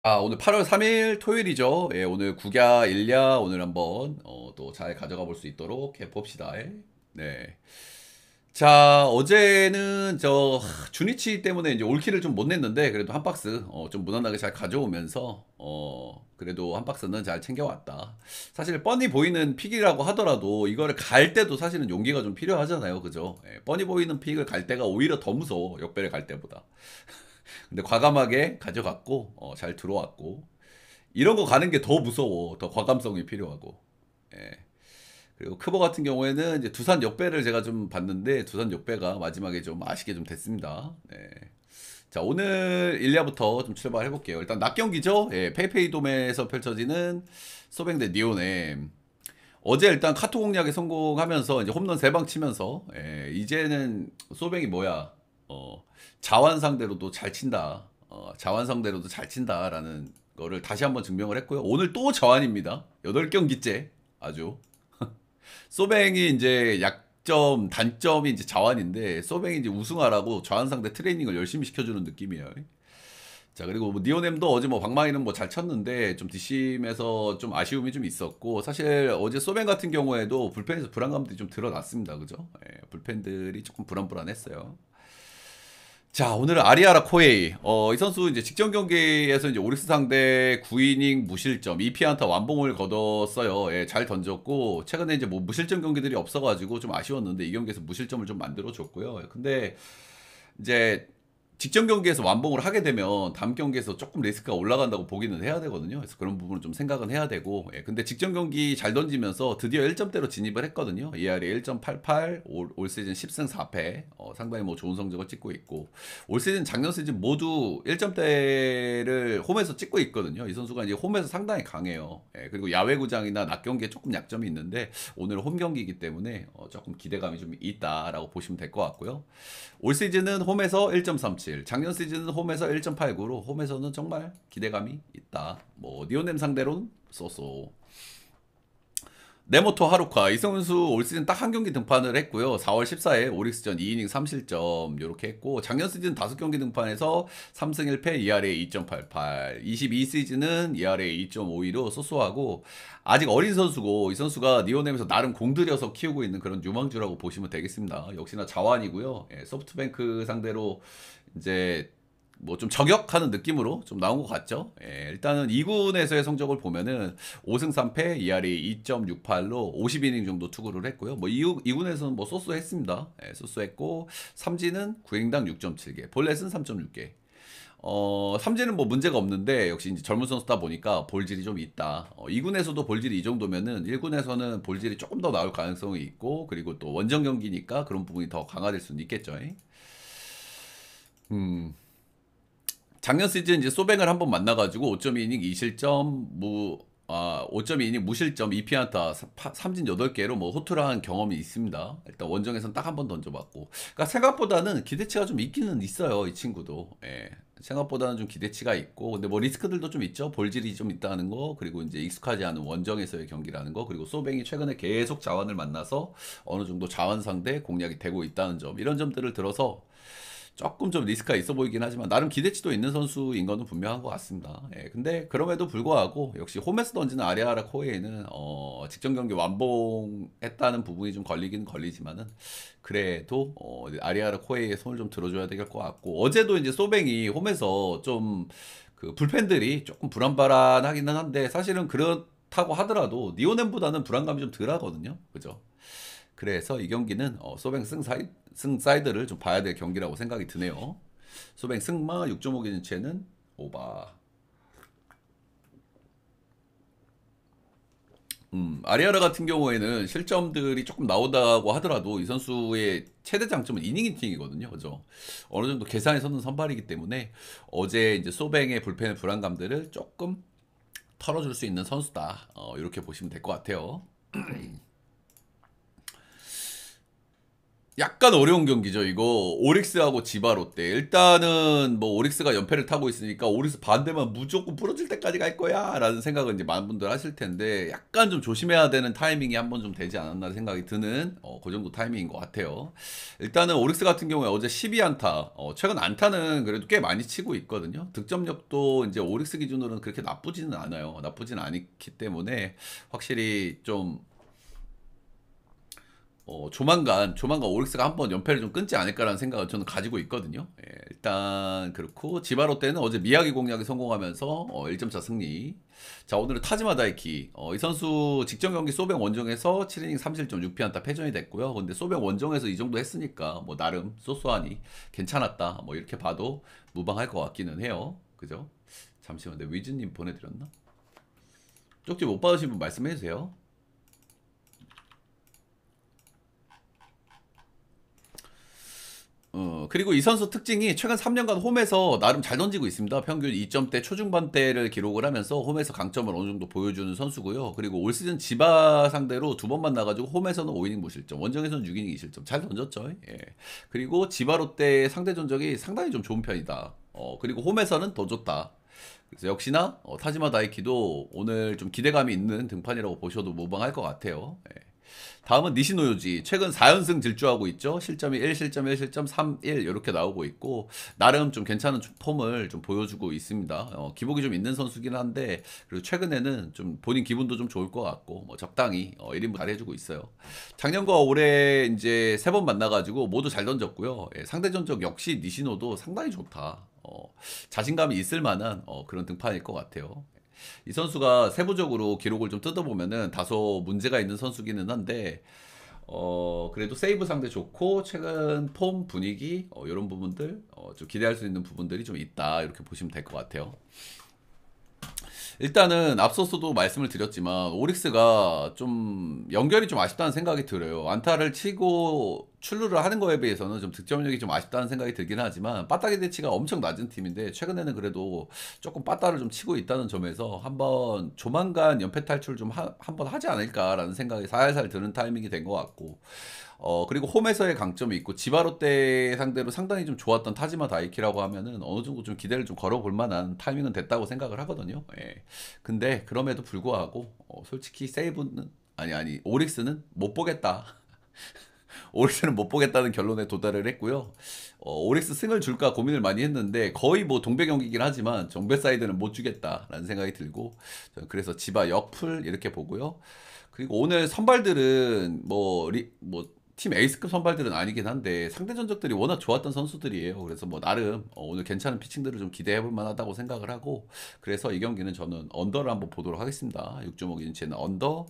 오늘 8월 3일 토요일이죠. 예, 오늘 국야, 일야 오늘 한번 또 잘 가져가 볼 수 있도록 해 봅시다. 네. 자, 어제는 주니치 때문에 이제 올킬을 좀 못 냈는데 그래도 한 박스 좀 무난하게 잘 가져오면서 그래도 한 박스는 잘 챙겨왔다. 사실 뻔히 보이는 픽이라고 하더라도 이거를 갈 때도 사실은 용기가 좀 필요하잖아요. 그죠? 예, 뻔히 보이는 픽을 갈 때가 오히려 더 무서워. 역배를 갈 때보다. 근데 과감하게 가져갔고 잘 들어왔고 이런 거 가는 게 더 무서워. 더 과감성이 필요하고. 예. 그리고 크보 같은 경우에는 이제 두산 역배를 제가 좀 봤는데 두산 역배가 마지막에 좀 아쉽게 좀 됐습니다. 네. 자, 오늘 1야부터 좀 출발해 볼게요. 일단 낮 경기죠. 예, 페이페이 돔에서 펼쳐지는 소뱅 대 니오넴. 어제 일단 카톡 공략에 성공하면서 이제 홈런 3방 치면서 이제는 소뱅이 뭐야? 자완 상대로도 잘 친다. 자완 상대로도 잘 친다라는 거를 다시 한번 증명을 했고요. 오늘 또 자완입니다. 8경기째 아주 소뱅이 이제 약점, 단점이 이제 자완인데 소뱅이 이제 우승하라고 자완 상대 트레이닝을 열심히 시켜주는 느낌이에요. 자, 그리고 뭐 니오넴도 어제 뭐 방망이는 뭐 잘 쳤는데 좀 뒷심에서 좀 아쉬움이 좀 있었고 사실 어제 소뱅 같은 경우에도 불펜에서 불안감들이 좀 드러났습니다. 그죠? 예, 불펜들이 조금 불안불안했어요. 자, 오늘은 아리아라 코에이. 이 선수 이제 직전 경기에서 이제 오릭스 상대 9이닝 무실점, 2피안타 완봉을 거뒀어요. 예, 잘 던졌고, 최근에 이제 뭐 무실점 경기들이 없어가지고 좀 아쉬웠는데, 이 경기에서 무실점을 좀 만들어줬고요. 근데 이제 직전 경기에서 완봉을 하게 되면 다음 경기에서 조금 리스크가 올라간다고 보기는 해야 되거든요. 그래서 그런 부분을 좀 생각은 해야 되고. 근데 직전 경기 잘 던지면서 드디어 1점대로 진입을 했거든요. ERA 1.88, 올 시즌 10승 4패. 상당히 뭐 좋은 성적을 찍고 있고. 올 시즌, 작년 시즌 모두 1점대를 홈에서 찍고 있거든요. 이 선수가 이제 홈에서 상당히 강해요. 그리고 야외구장이나 낮 경기에 조금 약점이 있는데 오늘 홈 경기이기 때문에 조금 기대감이 좀 있다라고 보시면 될 것 같고요. 올 시즌은 홈에서 1.37, 작년 시즌은 홈에서 1.89로 홈에서는 정말 기대감이 있다. 뭐 니오넴 상대로는 쏘쏘. 네모토 하루카 이 선수 올 시즌 딱 한 경기 등판을 했고요. 4월 14일 오릭스전 2이닝 3실점 이렇게 했고 작년 시즌 5경기 등판해서 3승 1패 ERA 2.88, 22시즌은 ERA 2.52로 소소하고 아직 어린 선수고 이 선수가 니오넴에서 나름 공들여서 키우고 있는 그런 유망주라고 보시면 되겠습니다. 역시나 자완이고요. 소프트뱅크 상대로 이제 뭐 좀 저격하는 느낌으로 좀 나온 것 같죠. 일단은 2군에서의 성적을 보면은 5승 3패, ERA 2.68로 50이닝 정도 투구를 했고요. 뭐 2군에서는 뭐 소수했습니다. 소수했고 삼진은 9인당 6.7개, 볼넷은 3.6개. 삼진은 뭐 문제가 없는데 역시 이제 젊은 선수다 보니까 볼질이 좀 있다. 2군에서도 볼질이 이 정도면은 1군에서는 볼질이 조금 더 나올 가능성이 있고 그리고 또 원정 경기니까 그런 부분이 더 강화될 수는 있겠죠. 음. 작년 시즌 이제 소뱅을 한번 만나가지고 5.2이닝 2실점 5.2이닝 무실점 2피안타 3진 8개로 뭐 호투를 경험이 있습니다. 일단 원정에서는 딱 한 번 던져봤고. 그러니까 생각보다는 기대치가 좀 있기는 있어요. 이 친구도. 생각보다는 좀 기대치가 있고 근데 뭐 리스크들도 좀 있죠. 볼질이 좀 있다는 거 그리고 이제 익숙하지 않은 원정에서의 경기라는 거 그리고 소뱅이 최근에 계속 자원을 만나서 어느 정도 자원 상대 공략이 되고 있다는 점 이런 점들을 들어서 조금 좀 리스크가 있어 보이긴 하지만 나름 기대치도 있는 선수인 거는 분명한 것 같습니다. 근데 그럼에도 불구하고 역시 홈에서 던지는 아리아라 코에는 직전 경기 완봉했다는 부분이 좀 걸리긴 걸리지만은 그래도 아리아라 코에의 손을 좀 들어줘야 될 것 같고 어제도 이제 소뱅이 홈에서 좀 그 불펜들이 조금 불안불안하기는 한데 사실은 그렇다고 하더라도 니오넴보다는 불안감이 좀 덜 하거든요. 그죠? 그래서 이 경기는 소뱅 승사이드를 좀 봐야 될 경기라고 생각이 드네요. 소뱅 승마 6.5기준치는 오바. 아리아라 같은 경우에는 실점들이 조금 나온다고 하더라도 이 선수의 최대 장점은 이닝 히팅이거든요. 그죠? 어느 정도 계산에 서는 선발이기 때문에 어제 이제 소뱅의 불펜의 불안감들을 조금 털어줄 수 있는 선수다. 이렇게 보시면 될 것 같아요. 약간 어려운 경기죠, 이거. 오릭스하고 지바 롯데. 일단은 뭐 오릭스가 연패를 타고 있으니까 오릭스 반대만 무조건 부러질 때까지 갈 거야 라는 생각은 이제 많은 분들 하실 텐데, 약간 좀 조심해야 되는 타이밍이 한번 좀 되지 않았나 생각이 드는 그 정도 타이밍인 것 같아요. 일단은 오릭스 같은 경우에 어제 12안타, 최근 안타는 그래도 꽤 많이 치고 있거든요. 득점력도 이제 오릭스 기준으로는 그렇게 나쁘지는 않아요. 나쁘지는 않기 때문에 확실히 좀 조만간 오릭스가 한번 연패를 좀 끊지 않을까라는 생각을 저는 가지고 있거든요. 예, 일단 그렇고 지바로 때는 어제 미야기 공략에 성공하면서 1점차 승리. 자, 오늘은 타지마 다이키. 이 선수 직전 경기 소백 원정에서 7이닝 3실점 6피안타 패전이 됐고요. 근데 소백 원정에서 이 정도 했으니까 뭐 나름 소소하니 괜찮았다. 뭐 이렇게 봐도 무방할 것 같기는 해요. 그죠? 잠시만, 내 위즈님 보내드렸나? 쪽지 못 받으신 분 말씀해 주세요. 그리고 이 선수 특징이 최근 3년간 홈에서 나름 잘 던지고 있습니다. 평균 2점대 초중반대를 기록을 하면서 홈에서 강점을 어느 정도 보여주는 선수고요. 그리고 올 시즌 지바 상대로 두 번 만나가지고 홈에서는 5이닝 무실점, 원정에서는 6이닝 2실점 잘 던졌죠. 예. 그리고 지바 롯데 상대 전적이 상당히 좀 좋은 편이다. 그리고 홈에서는 더 좋다. 그래서 역시나 타지마 다이키도 오늘 좀 기대감이 있는 등판이라고 보셔도 무방할 것 같아요. 예. 다음은 니시노요지. 최근 4연승 질주하고 있죠. 실점이 1, 실점 1, 실점 3, 1 이렇게 나오고 있고 나름 좀 괜찮은 폼을 좀 보여주고 있습니다. 기복이 좀 있는 선수긴 한데 그리고 최근에는 좀 본인 기분도 좀 좋을 것 같고 뭐 적당히 1인분 잘해주고 있어요. 작년과 올해 이제 3번 만나가지고 모두 잘 던졌고요. 예, 상대 전적 역시 니시노도 상당히 좋다. 자신감이 있을 만한 그런 등판일 것 같아요. 이 선수가 세부적으로 기록을 좀 뜯어보면은 다소 문제가 있는 선수기는 한데, 그래도 세이브 상대 좋고, 최근 폼 분위기, 이런 부분들, 좀 기대할 수 있는 부분들이 좀 있다. 이렇게 보시면 될 것 같아요. 일단은 앞서서도 말씀을 드렸지만 오릭스가 좀 연결이 좀 아쉽다는 생각이 들어요. 안타를 치고 출루를 하는 거에 비해서는 좀 득점력이 좀 아쉽다는 생각이 들긴 하지만 빠따기 대치가 엄청 낮은 팀인데 최근에는 그래도 조금 빠따를 좀 치고 있다는 점에서 한번 조만간 연패 탈출 좀 한번 하지 않을까라는 생각이 살살 드는 타이밍이 된 것 같고, 그리고 홈에서의 강점이 있고 지바롯데 상대로 상당히 좀 좋았던 타지마 다이키라고 하면은 어느 정도 좀 기대를 좀 걸어볼 만한 타이밍은 됐다고 생각을 하거든요. 예. 근데 그럼에도 불구하고 솔직히 세이브는 아니 오릭스는 못 보겠다. 오릭스는 못 보겠다는 결론에 도달을 했고요. 오릭스 승을 줄까 고민을 많이 했는데 거의 뭐 동배 경기긴 하지만 정배 사이드는 못 주겠다라는 생각이 들고 저는 그래서 지바 역풀 이렇게 보고요. 그리고 오늘 선발들은 팀 에이스급 선발들은 아니긴 한데 상대 전적들이 워낙 좋았던 선수들이에요. 그래서 뭐 나름 오늘 괜찮은 피칭들을 좀 기대해 볼 만하다고 생각을 하고 그래서 이 경기는 저는 언더를 한번 보도록 하겠습니다. 6.5인치는 언더.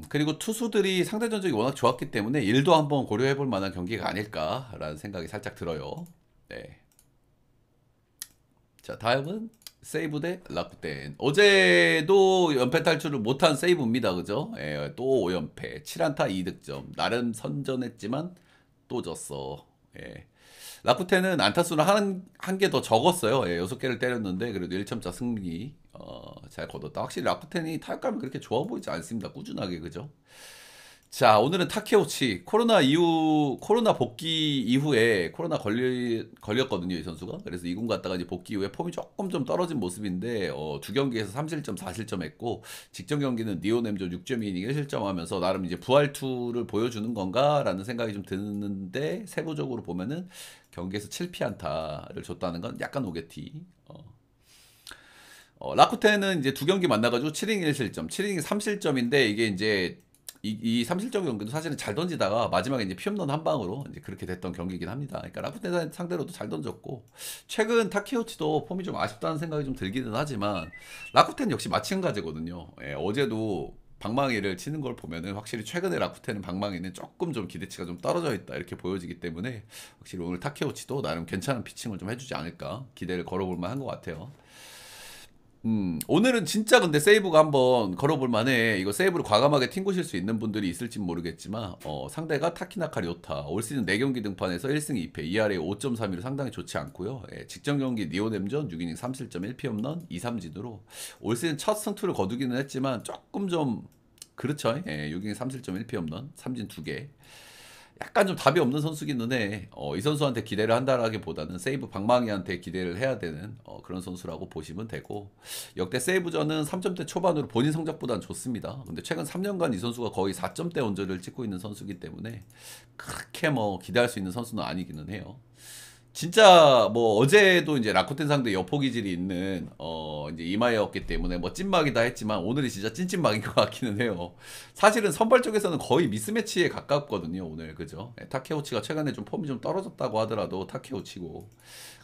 그리고 투수들이 상대 전적이 워낙 좋았기 때문에 일도 한번 고려해 볼 만한 경기가 아닐까라는 생각이 살짝 들어요. 네. 자, 다음은 세이브 대 라쿠텐. 어제도 연패 탈출을 못한 세이브입니다. 그죠? 예, 또 5연패. 7안타 2득점. 나름 선전했지만 또 졌어. 예. 라쿠텐은 안타수는 한 개 더 적었어요. 예, 6개를 때렸는데 그래도 1점차 승리 잘 거뒀다. 확실히 라쿠텐이 타격감이 그렇게 좋아 보이지 않습니다. 꾸준하게. 그죠? 자, 오늘은 타케오치. 코로나 복귀 이후에 걸렸거든요, 이 선수가. 그래서 2군 갔다가 이제 복귀 이후에 폼이 조금 좀 떨어진 모습인데, 두 경기에서 3실점, 4실점 했고, 직전 경기는 니오넴조 6.2이닝 1실점 하면서 나름 이제 부활투를 보여주는 건가라는 생각이 좀 드는데, 세부적으로 보면은 경기에서 7피안타를 줬다는 건 약간 오게티. 라쿠텐은 이제 두 경기 만나가지고 7이닝 1실점, 7이닝 3실점인데, 이게 이제 이 삼실점 경기도 사실은 잘 던지다가 마지막에 이제 피홈런 한 방으로 이제 그렇게 됐던 경기이긴 합니다. 그러니까 라쿠텐 상대로도 잘 던졌고 최근 타케오치도 폼이 좀 아쉽다는 생각이 좀 들기는 하지만 라쿠텐 역시 마찬가지거든요. 예, 어제도 방망이를 치는 걸 보면은 확실히 최근에 라쿠텐은 방망이는 조금 좀 기대치가 좀 떨어져 있다 이렇게 보여지기 때문에 확실히 오늘 타케오치도 나름 괜찮은 피칭을 좀 해주지 않을까 기대를 걸어볼 만한 것 같아요. 오늘은 진짜 근데 세이브가 한번 걸어볼 만해. 이거 세이브를 과감하게 튕구실 수 있는 분들이 있을진 모르겠지만, 상대가 타키나카 료타. 올 시즌 4경기 등판에서 1승 2패, ERA 5.32로 상당히 좋지 않고요. 예, 직전 경기 니오넴전 6이닝 3실점 1피홈런 2삼진으로 올 시즌 첫 승투를 거두기는 했지만 조금 좀 그렇죠. 예, 6이닝 3실점 1피홈런 3진 2개. 약간 좀 답이 없는 선수기는 해. 이 선수한테 기대를 한다라기보다는 세이브 방망이한테 기대를 해야 되는 그런 선수라고 보시면 되고 역대 세이브전은 3점대 초반으로 본인 성적보다는 좋습니다. 근데 최근 3년간 이 선수가 거의 4점대 언저리를 찍고 있는 선수기 때문에 그렇게 뭐 기대할 수 있는 선수는 아니기는 해요. 진짜 뭐 어제도 이제 라쿠텐 상대 여포 기질이 있는 이제 이마이였기 때문에 뭐 찐막이다 했지만 오늘이 진짜 찐찐막인 것 같기는 해요. 사실은 선발 쪽에서는 거의 미스매치에 가깝거든요 오늘 그죠? 타케우치가 최근에 좀 폼이 좀 떨어졌다고 하더라도 타케우치고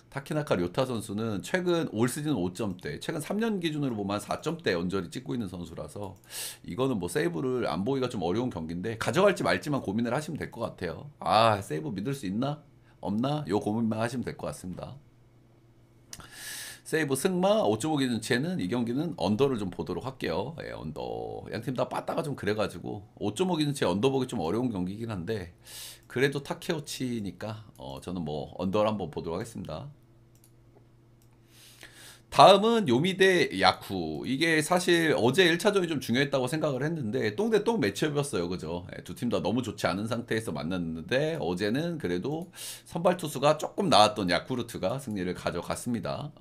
타키나카 료타 선수는 최근 올 시즌 5점대 최근 3년 기준으로 보면 4점대 언저리 찍고 있는 선수라서 이거는 뭐 세이브를 안 보기가 좀 어려운 경기인데 가져갈지 말지만 고민을 하시면 될 것 같아요. 아 세이브 믿을 수 있나? 없나? 요 고민만 하시면 될 것 같습니다. 세이브 승마 5.5 기준치에는 이 경기는 언더를 좀 보도록 할게요. 예, 언더. 양팀 다 빠따가 좀 그래가지고 5.5 기준치에 언더 보기 좀 어려운 경기긴 한데 그래도 타케오치니까 저는 뭐 언더를 한번 보도록 하겠습니다. 다음은 요미 대 야쿠. 이게 사실 어제 1차전이 좀 중요했다고 생각을 했는데 똥 대 똥 매치업이었어요. 그죠? 두 팀 다 너무 좋지 않은 상태에서 만났는데 어제는 그래도 선발 투수가 조금 나았던 야쿠르트가 승리를 가져갔습니다.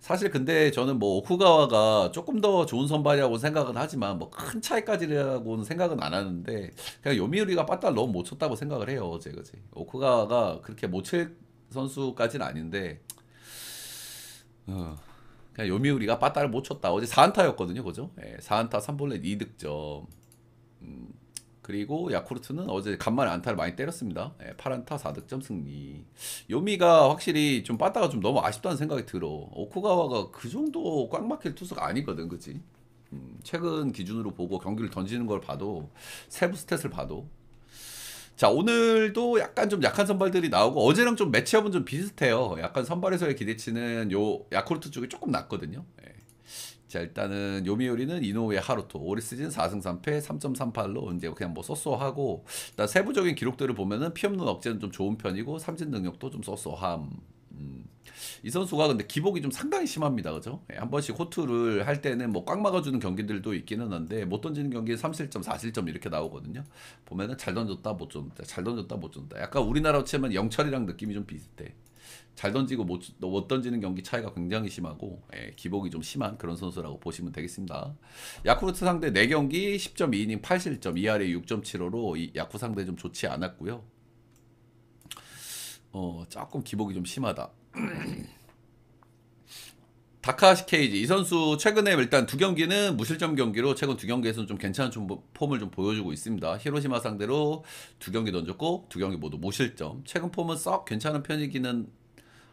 사실 근데 저는 뭐 오쿠가와가 조금 더 좋은 선발이라고 생각은 하지만 뭐 큰 차이까지라고는 생각은 안 하는데 그냥 요미우리가 빠따를 너무 못 쳤다고 생각을 해요. 어제 그지? 오쿠가와가 그렇게 못 칠 선수까지는 아닌데 어, 그냥 요미우리가 빠따를 못 쳤다. 어제 4안타였거든요. 그죠? 예, 4안타 3볼넷 2득점. 그리고 야쿠르트는 어제 간만에 안타를 많이 때렸습니다. 예, 8안타 4득점 승리. 요미가 확실히 좀 빠따가 좀 너무 아쉽다는 생각이 들어. 오쿠가와가 그 정도 꽉 막힐 투수가 아니거든. 그치? 최근 기준으로 보고 경기를 던지는 걸 봐도 세부 스탯을 봐도 자 오늘도 약간 좀 약한 선발들이 나오고 어제랑 좀 매치업은 좀 비슷해요. 약간 선발에서의 기대치는 요 야쿠르트 쪽이 조금 낮거든요. 예. 자 일단은 요미우리는 이노우에 하루토 올 시즌 4승 3패 3.38로 이제 그냥 뭐 쏘쏘하고 일단 세부적인 기록들을 보면은 피 없는 억제는 좀 좋은 편이고 삼진 능력도 좀 쏘쏘함. 이 선수가 근데 기복이 좀 상당히 심합니다. 그죠? 한 번씩 호투를 할 때는 뭐 꽉 막아주는 경기들도 있기는 한데 못 던지는 경기에 3실점, 4실점 이렇게 나오거든요. 보면은 잘 던졌다, 못 던졌다, 잘 던졌다, 못 던졌다. 약간 우리나라로 치면 영철이랑 느낌이 좀 비슷해. 잘 던지고 못 던지는 경기 차이가 굉장히 심하고 기복이 좀 심한 그런 선수라고 보시면 되겠습니다. 야쿠르트 상대 4경기 10.2이닝 8실점 2할에 6.75로 이 야쿠 상대 좀 좋지 않았고요. 조금 기복이 좀 심하다. 다카시 케이지 이 선수 최근에 일단 2경기는 무실점 경기로 최근 2경기에서는 좀 괜찮은 폼을 좀 보여주고 있습니다. 히로시마 상대로 2경기 던졌고 2경기 모두 무실점. 최근 폼은 썩 괜찮은 편이기는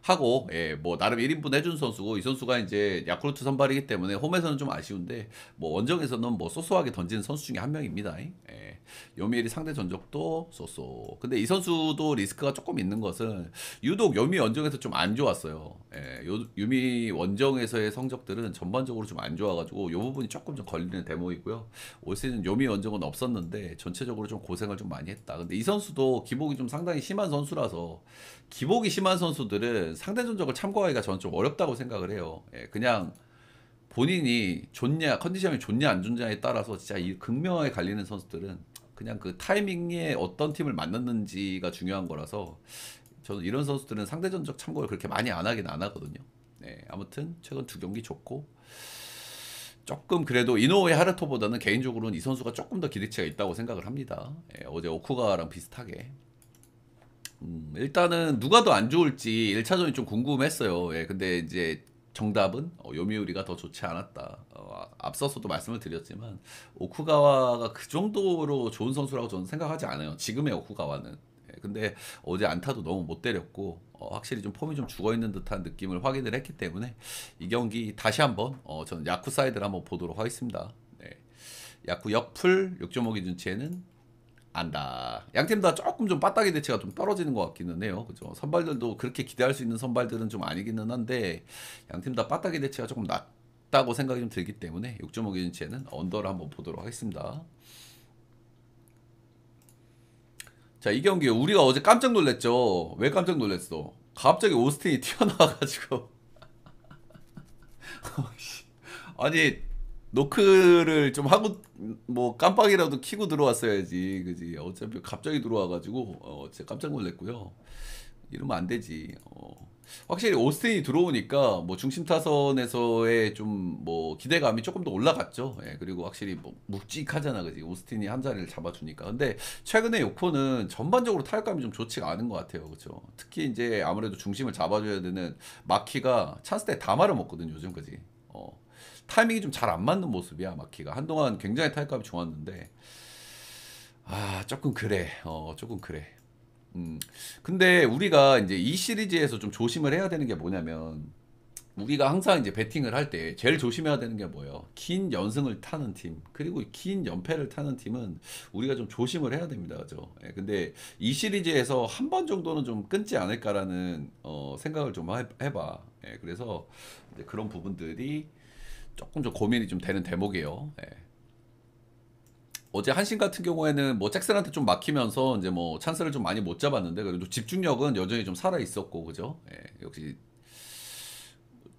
하고 예, 뭐 나름 1인분 해준 선수고 이 선수가 이제 야쿠르트 선발이기 때문에 홈에서는 좀 아쉬운데 뭐 원정에서는 뭐 소소하게 던지는 선수 중에 한 명입니다. 예. 요미엘이 상대 전적도 소소. 근데 이 선수도 리스크가 조금 있는 것은 유독 요미 원정에서 좀 안 좋았어요. 예. 유미 원정에서의 성적들은 전반적으로 좀 안 좋아가지고 이 부분이 조금 좀 걸리는 대목이고요. 올 시즌 요미 원정은 없었는데 전체적으로 좀 고생을 좀 많이 했다. 근데 이 선수도 기복이 좀 상당히 심한 선수라서 기복이 심한 선수들은 상대 전적을 참고하기가 저는 좀 어렵다고 생각을 해요. 예, 그냥 본인이 좋냐, 컨디션이 좋냐 안 좋냐에 따라서 진짜 이 극명하게 갈리는 선수들은 그냥 그 타이밍에 어떤 팀을 만났는지가 중요한 거라서 저는 이런 선수들은 상대 전적 참고를 그렇게 많이 안 하긴 안 하거든요. 네, 아무튼 최근 2경기 좋고 조금 그래도 이노우의 하르토보다는 개인적으로는 이 선수가 조금 더 기대치가 있다고 생각을 합니다. 예, 어제 오쿠가랑 비슷하게. 일단은 누가 더 안 좋을지 1차전이 좀 궁금했어요. 예, 근데 이제 정답은 요미우리가 더 좋지 않았다. 앞서서도 말씀을 드렸지만 오쿠가와가 그 정도로 좋은 선수라고 저는 생각하지 않아요. 지금의 오쿠가와는. 예, 근데 어제 안타도 너무 못 때렸고 확실히 좀 폼이 좀 죽어있는 듯한 느낌을 확인을 했기 때문에 이 경기 다시 한번 저는 야쿠 사이드를 한번 보도록 하겠습니다. 네. 야쿠 역풀 6.5 기준치에는 안다. 양팀 다 조금 좀 빠따기 대치가 좀 떨어지는 것 같기는 해요. 그죠? 선발들도 그렇게 기대할 수 있는 선발들은 좀 아니기는 한데 양팀 다 빠따기 대치가 조금 낮다고 생각이 좀 들기 때문에 6.5 기준치에는 언더를 한번 보도록 하겠습니다. 자, 이 경기 우리가 어제 깜짝 놀랐죠. 왜 깜짝 놀랐어? 갑자기 오스틴이 튀어나와가지고 아니 노크를 좀 하고 뭐 깜빡이라도 키고 들어왔어야지, 그지? 어차피 갑자기 들어와가지고 진짜 깜짝 놀랐고요. 이러면 안 되지. 확실히 오스틴이 들어오니까 뭐 중심 타선에서의 좀 뭐 기대감이 조금 더 올라갔죠. 예, 그리고 확실히 뭐 묵직하잖아, 그지? 오스틴이 한 자리를 잡아주니까. 근데 최근에 요코는 전반적으로 타격감이 좀 좋지가 않은 것 같아요, 그렇죠? 특히 이제 아무래도 중심을 잡아줘야 되는 마키가 찬스 때 다 말아먹거든 요즘, 그지? 타이밍이 좀 잘 안 맞는 모습이야, 마키가. 한동안 굉장히 타격감이 좋았는데 조금 그래. 조금 그래. 근데 우리가 이제 이 시리즈에서 좀 조심을 해야 되는 게 뭐냐면, 우리가 항상 이제 배팅을 할 때 제일 조심해야 되는 게 뭐예요? 긴 연승을 타는 팀, 그리고 긴 연패를 타는 팀은 우리가 좀 조심을 해야 됩니다. 그죠? 예, 근데 이 시리즈에서 한 번 정도는 좀 끊지 않을까라는 생각을 좀 해봐. 예, 그래서 이제 그런 부분들이 조금 좀 고민이 좀 되는 대목이에요. 예. 어제 한신 같은 경우에는 뭐 잭슨한테 좀 막히면서 이제 뭐 찬스를 좀 많이 못 잡았는데, 그래도 집중력은 여전히 좀 살아 있었고, 그죠? 예, 역시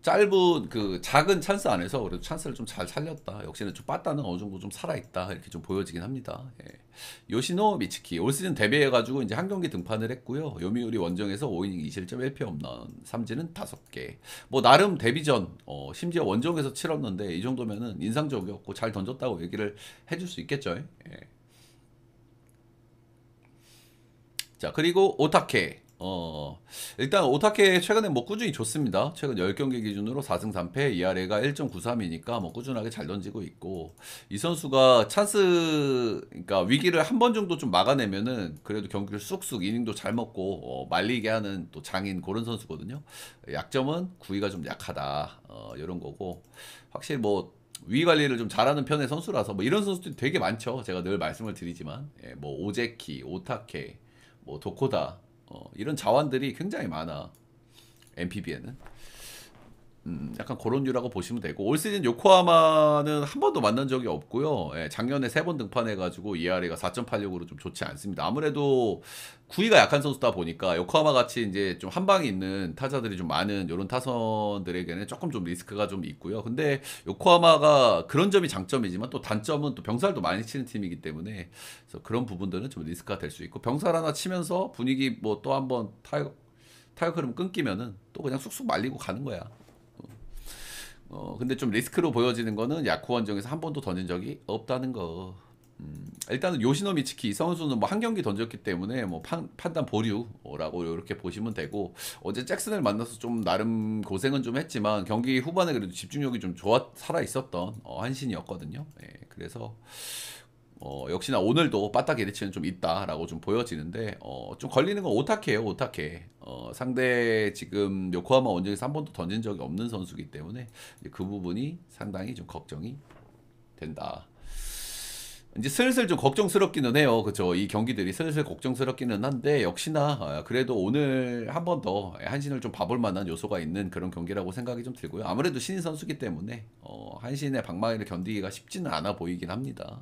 짧은 그 작은 찬스 안에서 그래도 찬스를 좀 잘 살렸다. 역시는 좀 빠따는 어느 정도 좀 살아 있다, 이렇게 좀 보여지긴 합니다. 예. 요시노 미츠키 올 시즌 데뷔해가지고 이제 한 경기 등판을 했고요. 요미우리 원정에서 5이닝 2실점 1패 홈런, 삼진은 5개. 뭐 나름 데뷔전 심지어 원정에서 치렀는데 이 정도면은 인상적이었고 잘 던졌다고 얘기를 해줄 수 있겠죠. 예. 자, 그리고 오타케. 일단 오타케 최근에 뭐 꾸준히 좋습니다. 최근 10경기 기준으로 4승 3패, ERA가 1.93이니까 뭐 꾸준하게 잘 던지고 있고, 이 선수가 찬스, 그러니까 위기를 한 번 정도 좀 막아내면은 그래도 경기를 쑥쑥 이닝도 잘 먹고 말리게 하는 또 장인 그런 선수거든요. 약점은 구위가 좀 약하다. 이런 거고, 확실히 뭐 위기 관리를 좀 잘하는 편의 선수라서 뭐 이런 선수들이 되게 많죠. 제가 늘 말씀을 드리지만, 예, 뭐 오제키, 오타케, 뭐 도코다, 이런 자원들이 굉장히 많아, MPB에는. 약간 그런 류라고 보시면 되고, 올 시즌 요코하마는 한 번도 만난 적이 없고요. 예, 작년에 3번 등판해가지고 ERA가 4.86으로 좀 좋지 않습니다. 아무래도 구위가 약한 선수다 보니까 요코하마 같이 이제 좀 한 방이 있는 타자들이 좀 많은 이런 타선들에게는 조금 좀 리스크가 좀 있고요. 근데 요코하마가 그런 점이 장점이지만 또 단점은 또 병살도 많이 치는 팀이기 때문에, 그래서 그런 부분들은 좀 리스크가 될 수 있고, 병살 하나 치면서 분위기 뭐 또 한번 타격 흐름 끊기면은 또 그냥 쑥쑥 말리고 가는 거야. 근데 좀 리스크로 보여지는 거는 야쿠 원정에서 한 번도 던진 적이 없다는 거. 일단은 요시노 미츠키 이 선수는 뭐 한 경기 던졌기 때문에 뭐 판단 보류라고 이렇게 보시면 되고, 어제 잭슨을 만나서 좀 나름 고생은 좀 했지만 경기 후반에 그래도 집중력이 좀 살아 있었던 한신이었거든요. 예, 그래서 역시나 오늘도 빠따 기대치는 좀 있다라고 좀 보여지는데, 좀 걸리는 건 오타케예요, 오타케. 상대 지금 요코하마 원정에서 한 번도 던진 적이 없는 선수기 때문에 이제 그 부분이 상당히 좀 걱정이 된다. 이제 슬슬 좀 걱정스럽기는 해요. 그쵸? 이 경기들이 슬슬 걱정스럽기는 한데, 역시나 그래도 오늘 한 번 더 한신을 좀 봐볼 만한 요소가 있는 그런 경기라고 생각이 좀 들고요. 아무래도 신인 선수기 때문에 한신의 방망이를 견디기가 쉽지는 않아 보이긴 합니다.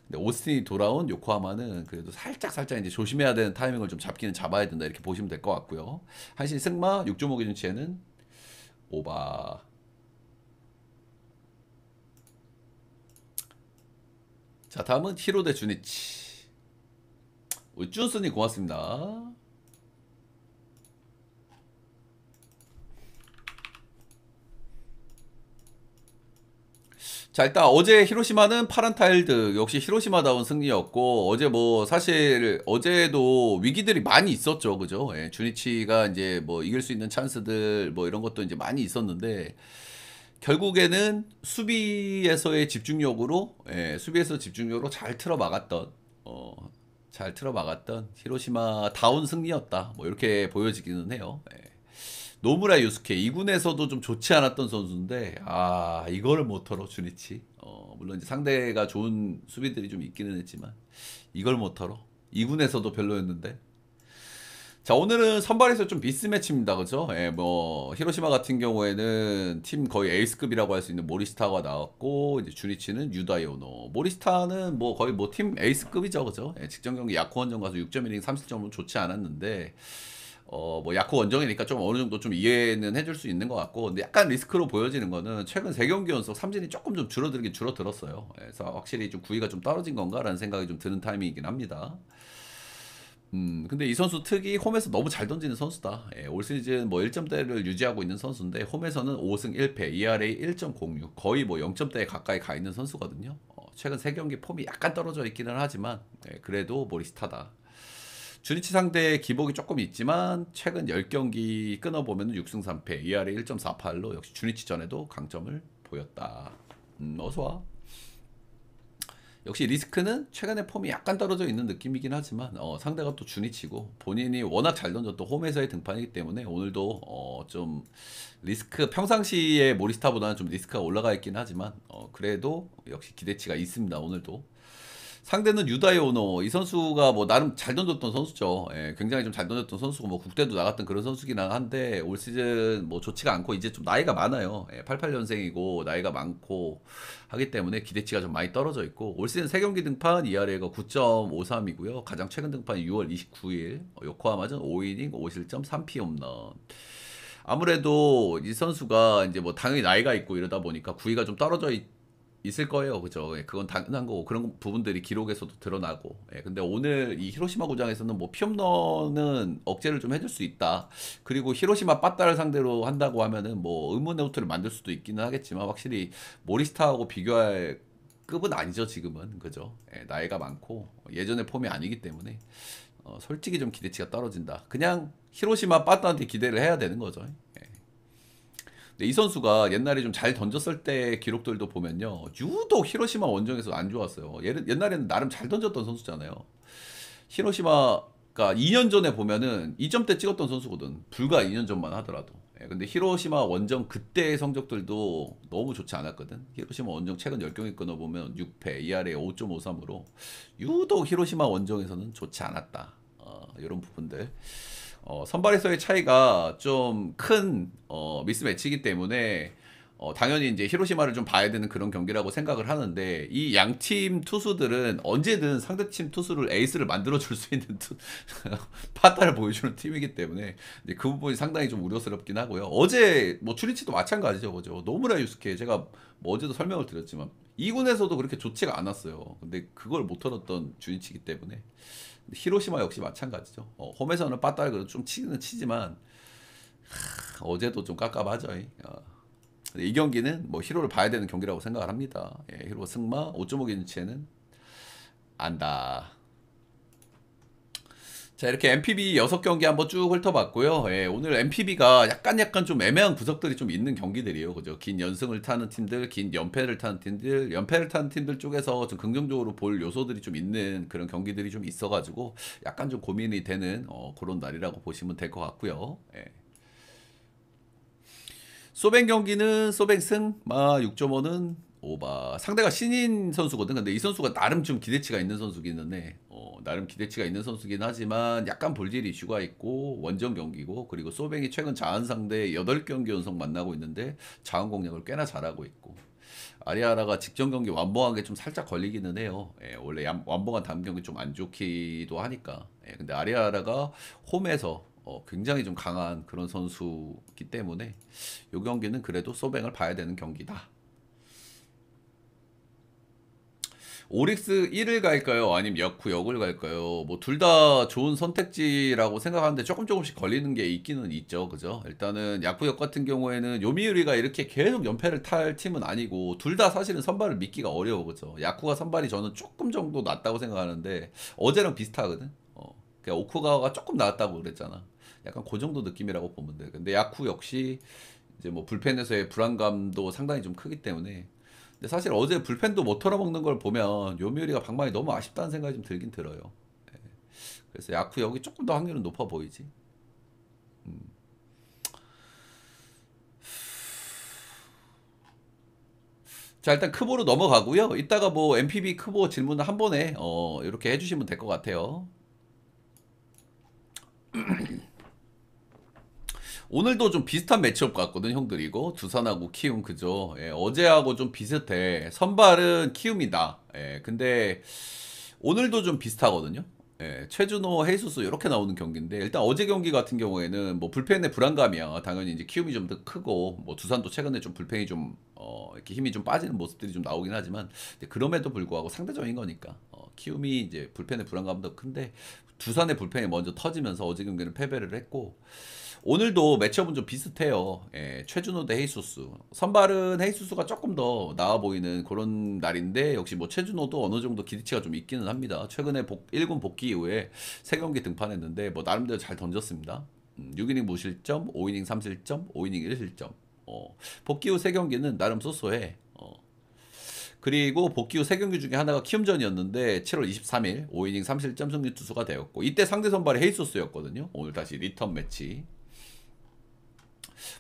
근데 오스틴이 돌아온 요코하마는 그래도 살짝 이제 조심해야 되는 타이밍을 좀 잡기는 잡아야 된다, 이렇게 보시면 될 것 같고요. 한신 승마 6.5 기준치에는 오바. 자, 다음은 히로데 주니치. 우리 쭌스님 고맙습니다. 자, 일단 어제 히로시마는 파란 타일드, 역시 히로시마다운 승리였고, 어제 뭐 사실 어제도 위기들이 많이 있었죠, 그죠? 예, 주니치가 이제 뭐 이길 수 있는 찬스들 뭐 이런 것도 이제 많이 있었는데, 결국에는 수비에서의 집중력으로, 예, 수비에서 집중력으로 잘 틀어 막았던 히로시마 다운 승리였다, 뭐 이렇게 보여지기는 해요. 예. 노무라 유스케 2군에서도 좀 좋지 않았던 선수인데, 이거를 못 털어 주니치. 물론 이제 상대가 좋은 수비들이 좀 있기는 했지만 이걸 못 털어. 2군에서도 별로였는데. 자, 오늘은 선발에서 좀 미스매치입니다, 그죠? 예, 뭐 히로시마 같은 경우에는 팀 거의 에이스급이라고 할 수 있는 모리스타가 나왔고, 이제 주니치는 유다이오노. 모리스타는 뭐 거의 뭐 팀 에이스급이죠, 그죠? 예, 직전 경기 야쿠원전 가서 6.1이닝 3실점은 좋지 않았는데, 뭐 야쿠 원정이니까 좀 어느 정도 좀 이해는 해줄 수 있는 것 같고, 근데 약간 리스크로 보여지는 거는 최근 3경기 연속 삼진이 조금 좀 줄어들긴 줄어들었어요. 그래서 확실히 좀 구위가 좀 떨어진 건가라는 생각이 좀 드는 타이밍이긴 합니다. 근데 이 선수 특히 홈에서 너무 잘 던지는 선수다. 올 시즌 뭐 1점대를 유지하고 있는 선수인데 홈에서는 5승 1패, ERA 1.06, 거의 뭐 0점대에 가까이 가 있는 선수거든요. 최근 3경기 폼이 약간 떨어져 있기는 하지만 그래도 모리스타다. 주니치 상대의 기복이 조금 있지만 최근 10경기 끊어보면 6승 3패, ERA 1.48로 역시 주니치 전에도 강점을 보였다. 어서와. 역시 리스크는 최근에 폼이 약간 떨어져 있는 느낌이긴 하지만 상대가 또 주니치고 본인이 워낙 잘 던졌던 홈에서의 등판이기 때문에 오늘도 좀 리스크, 평상시에 모리스타보다는 좀 리스크가 올라가 있긴 하지만 그래도 역시 기대치가 있습니다. 오늘도 상대는 유다이 오노. 이 선수가 뭐 나름 잘 던졌던 선수죠. 굉장히 좀 잘 던졌던 선수고 뭐 국대도 나갔던 그런 선수긴 한데 올 시즌 뭐 좋지가 않고 이제 좀 나이가 많아요. 88년생이고 나이가 많고 하기 때문에 기대치가 좀 많이 떨어져 있고, 올 시즌 3경기 등판 ERA가 9.53이고요. 가장 최근 등판이 6월 29일. 요코하마전 5이닝 5실점 3피 홈런. 아무래도 이 선수가 이제 뭐 당연히 나이가 있고 이러다 보니까 구위가 좀 떨어져 있을 거예요. 그죠? 그건 당연한 거고, 그런 부분들이 기록에서도 드러나고. 근데 오늘 이 히로시마 구장에서는 뭐 피홈런은 억제를 좀 해줄 수 있다. 그리고 히로시마 빠따를 상대로 한다고 하면은 뭐 의문 아우트를 만들 수도 있기는 하겠지만, 확실히 모리스타하고 비교할 급은 아니죠, 지금은. 그죠? 나이가 많고 예전의 폼이 아니기 때문에 솔직히 좀 기대치가 떨어진다. 그냥 히로시마 빠따한테 기대를 해야 되는 거죠. 근데 이 선수가 옛날에 좀 잘 던졌을 때 기록들도 보면요, 유독 히로시마 원정에서 안 좋았어요. 옛날에는 나름 잘 던졌던 선수잖아요. 히로시마가 2년 전에 보면은 2점대 찍었던 선수거든. 불과 2년 전만 하더라도. 근데 히로시마 원정 그때의 성적들도 너무 좋지 않았거든. 히로시마 원정 최근 10경기 끊어보면 6패, ERA 5.53으로 유독 히로시마 원정에서는 좋지 않았다. 이런 부분들. 선발에서의 차이가 좀 큰 미스매치이기 때문에 당연히 이제 히로시마를 좀 봐야 되는 그런 경기라고 생각을 하는데, 이 양팀 투수들은 언제든 상대팀 투수를 에이스를 만들어 줄 수 있는 파타를 보여주는 팀이기 때문에 이제 그 부분이 상당히 좀 우려스럽긴 하고요. 어제 뭐 추리치도 마찬가지죠, 그죠? 노무라 유스케, 제가 뭐 어제도 설명을 드렸지만 2군에서도 그렇게 좋지가 않았어요. 근데 그걸 못 털었던 주니치이기 때문에. 히로시마 역시 마찬가지죠. 홈에서는 빠따를 그래도 좀 치기는 치지만 어제도 좀 깝깝하죠. 이 경기는 뭐 히로를 봐야 되는 경기라고 생각을 합니다. 히로 승마 5.5기준치에는 안다. 자, 이렇게 MPB 6경기 한번 쭉 훑어봤고요. 오늘 MPB가 약간 좀 애매한 구석들이 좀 있는 경기들이에요. 그죠? 긴 연승을 타는 팀들, 긴 연패를 타는 팀들, 연패를 타는 팀들 쪽에서 좀 긍정적으로 볼 요소들이 좀 있는 그런 경기들이 좀 있어가지고 약간 좀 고민이 되는 그런 날이라고 보시면 될 것 같고요. 소뱅 경기는 소뱅 승, 6.5는 오바. 상대가 신인 선수거든. 근데 이 선수가 나름 좀 기대치가 있는 선수기는 해. 나름 기대치가 있는 선수긴 하지만 약간 볼질 이슈가 있고 원정 경기고, 그리고 소뱅이 최근 자한 상대 8경기 연속 만나고 있는데 자원 공략을 꽤나 잘하고 있고, 아리아라가 직전 경기 완봉한 게 좀 살짝 걸리기는 해요. 원래 완봉한 다음 경기 좀 안 좋기도 하니까. 근데 아리아라가 홈에서 굉장히 좀 강한 그런 선수기 때문에 이 경기는 그래도 소뱅을 봐야 되는 경기다. 오릭스 1을 갈까요? 아니면 야쿠 역을 갈까요? 뭐 둘 다 좋은 선택지라고 생각하는데 조금씩 걸리는 게 있기는 있죠. 그죠? 일단은 야쿠 역 같은 경우에는 요미우리가 이렇게 계속 연패를 탈 팀은 아니고, 둘 다 사실은 선발을 믿기가 어려워. 그죠? 야쿠가 선발이 저는 조금 정도 낫다고 생각하는데 어제랑 비슷하거든. 그냥 오쿠가와가 조금 나았다고 그랬잖아. 약간 그 정도 느낌이라고 보면 돼. 근데 야쿠 역시 이제 뭐 불펜에서의 불안감도 상당히 좀 크기 때문에. 근데 사실 어제 불펜도 못 털어먹는 걸 보면 요미우리가 방망이 너무 아쉽다는 생각이 좀 들긴 들어요. 그래서 야쿠 여기 조금 더 확률은 높아 보이지. 자, 일단 크보로 넘어가고요. 이따가 뭐 MPB 크보 질문을 한 번에 이렇게 해주시면 될 것 같아요. 오늘도 좀 비슷한 매치업 같거든, 형들. 이거 두산하고 키움. 그죠? 어제하고 좀 비슷해. 선발은 키움이다. 근데 오늘도 좀 비슷하거든요. 예, 최준호, 헤이수스 이렇게 나오는 경기인데 일단 어제 경기 같은 경우에는 뭐 불펜의 불안감이야. 당연히 이제 키움이 좀 더 크고 뭐 두산도 최근에 좀 불펜이 좀 이렇게 힘이 좀 빠지는 모습들이 좀 나오긴 하지만 그럼에도 불구하고 상대적인 거니까 키움이 이제 불펜의 불안감도 큰데 두산의 불펜이 먼저 터지면서 어제 경기는 패배를 했고 오늘도 매치업은 좀 비슷해요. 예, 최준호 대 헤이수스. 선발은 헤이수스가 조금 더 나아 보이는 그런 날인데 역시 뭐 최준호도 어느 정도 기대치가 좀 있기는 합니다. 최근에 1군 복귀 이후에 3경기 등판했는데 뭐 나름대로 잘 던졌습니다. 6이닝 무실점, 5이닝 3실점, 5이닝 1실점. 복귀 후 3경기는 나름 쏘쏘해. 그리고 복귀 후 3경기 중에 하나가 키움전이었는데 7월 23일 5이닝 3실점 승리 투수가 되었고 이때 상대 선발이 헤이소스였거든요. 오늘 다시 리턴 매치.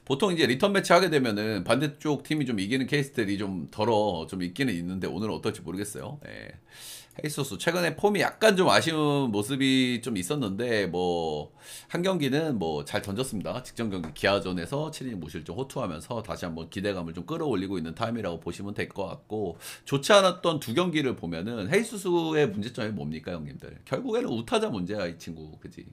보통 이제 리턴 매치 하게 되면은 반대쪽 팀이 좀 이기는 케이스들이 좀 덜어 좀 있기는 있는데 오늘은 어떨지 모르겠어요. 예. 헤이소스 최근에 폼이 약간 좀 아쉬운 모습이 좀 있었는데 뭐 한 경기는 뭐 잘 던졌습니다. 직전 경기 기아전에서 7이닝 무실점 호투하면서 다시 한번 기대감을 좀 끌어올리고 있는 타임이라고 보시면 될 것 같고 좋지 않았던 두 경기를 보면은 헤이소스의 문제점이 뭡니까 형님들? 결국에는 우타자 문제야 이 친구 그지?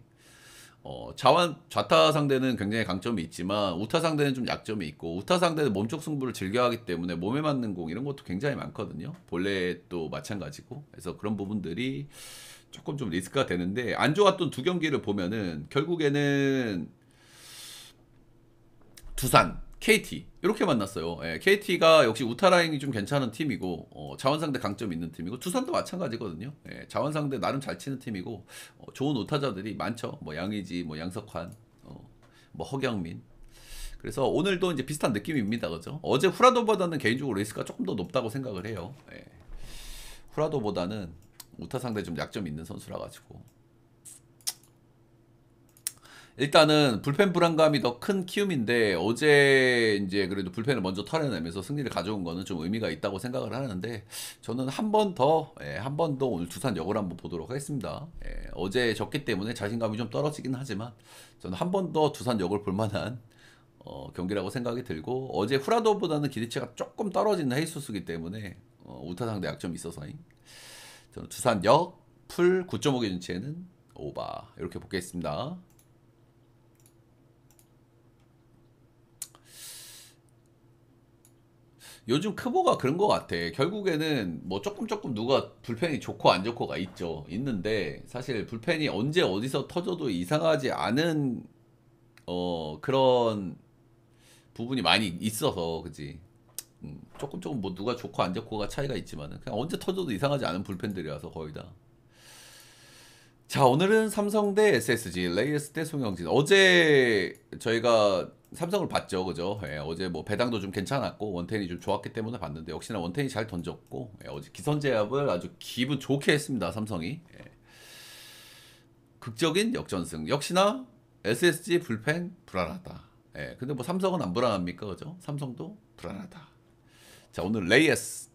좌타 상대는 굉장히 강점이 있지만 우타 상대는 좀 약점이 있고 우타 상대는 몸쪽 승부를 즐겨하기 때문에 몸에 맞는 공 이런 것도 굉장히 많거든요. 본래도 마찬가지고 그래서 그런 부분들이 조금 좀 리스크가 되는데 안 좋았던 두 경기를 보면은 결국에는 두산, KT 이렇게 만났어요. 예, KT가 역시 우타라인이 좀 괜찮은 팀이고 자원상대 강점이 있는 팀이고 두산도 마찬가지거든요. 예, 자원상대 나름 잘 치는 팀이고 좋은 우타자들이 많죠. 뭐 양의지, 뭐 양석환, 뭐 허경민. 그래서 오늘도 이제 비슷한 느낌입니다, 그죠? 어제 후라도보다는 개인적으로 리스크가 조금 더 높다고 생각을 해요. 예, 후라도보다는 우타 상대 좀 약점 있는 선수라 가지고. 일단은 불펜 불안감이 더 큰 키움인데 어제 이제 그래도 불펜을 먼저 털어내면서 승리를 가져온 거는 좀 의미가 있다고 생각을 하는데 저는 한 번 더, 한 번 더 오늘 두산 역을 한번 보도록 하겠습니다. 어제 졌기 때문에 자신감이 좀 떨어지긴 하지만 저는 한 번 더 두산 역을 볼 만한 경기라고 생각이 들고 어제 후라도보다는 기대치가 조금 떨어지는 헤이소스기 때문에 우타 상대 약점이 있어서 저는 두산 역, 풀 9.5 기준치에는 오바 이렇게 보겠습니다. 요즘 크보가 그런 것 같아. 결국에는 뭐 조금 누가 불펜이 좋고 안 좋고가 있죠. 있는데 사실 불펜이 언제 어디서 터져도 이상하지 않은 그런 부분이 많이 있어서 그지. 조금 뭐 누가 좋고 안 좋고가 차이가 있지만은 그냥 언제 터져도 이상하지 않은 불펜들이라서 거의 다. 자, 오늘은 삼성 대 SSG, 레이스 대 송영진. 어제 저희가 삼성을 봤죠, 그죠? 예, 어제 뭐 배당도 좀 괜찮았고 원텐이 좀 좋았기 때문에 봤는데 역시나 원텐이 잘 던졌고 어제 기선제압을 아주 기분 좋게 했습니다, 삼성이. 극적인 역전승. 역시나 SSG 불펜 불안하다. 근데 뭐 삼성은 안 불안합니까, 그죠? 삼성도 불안하다. 자, 오늘 레이스.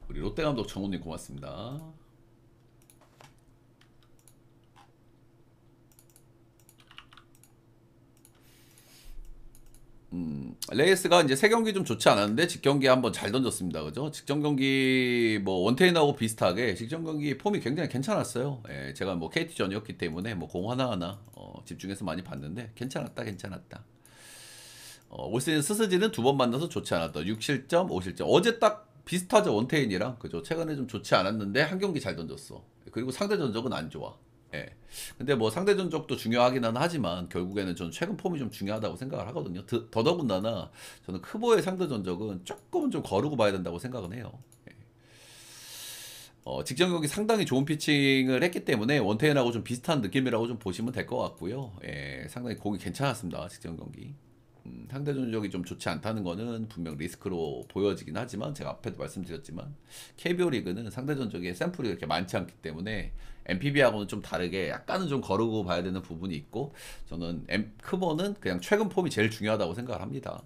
우리 롯데감독 정훈님 고맙습니다. 레이스가 이제 세 경기 좀 좋지 않았는데 직경기 한번 잘 던졌습니다. 그죠? 직전 경기 뭐 원테인하고 비슷하게 직전 경기 폼이 굉장히 괜찮았어요. 제가 뭐 KT전이었기 때문에 뭐 공 하나하나 집중해서 많이 봤는데 괜찮았다. 올 시즌 스스지는 두 번 만나서 좋지 않았다. 6실점, 5실점. 어제 딱 비슷하죠 원테인이랑 그죠? 최근에 좀 좋지 않았는데 한 경기 잘 던졌어. 그리고 상대 전적은 안 좋아. 근데 뭐 상대 전적도 중요하기는 하지만 결국에는 저는 최근 폼이 좀 중요하다고 생각을 하거든요. 더더군다나 저는 크보의 상대 전적은 조금은 좀 거르고 봐야 된다고 생각은 해요. 직전 경기 상당히 좋은 피칭을 했기 때문에 원태인하고 좀 비슷한 느낌이라고 좀 보시면 될 것 같고요. 상당히 공이 괜찮았습니다. 직전 경기. 상대 전적이 좀 좋지 않다는 거는 분명 리스크로 보여지긴 하지만 제가 앞에도 말씀드렸지만 KBO 리그는 상대 전적의 샘플이 그렇게 많지 않기 때문에 MPB하고는 좀 다르게 약간은 좀 거르고 봐야 되는 부분이 있고 저는 크보는 그냥 최근 폼이 제일 중요하다고 생각을 합니다.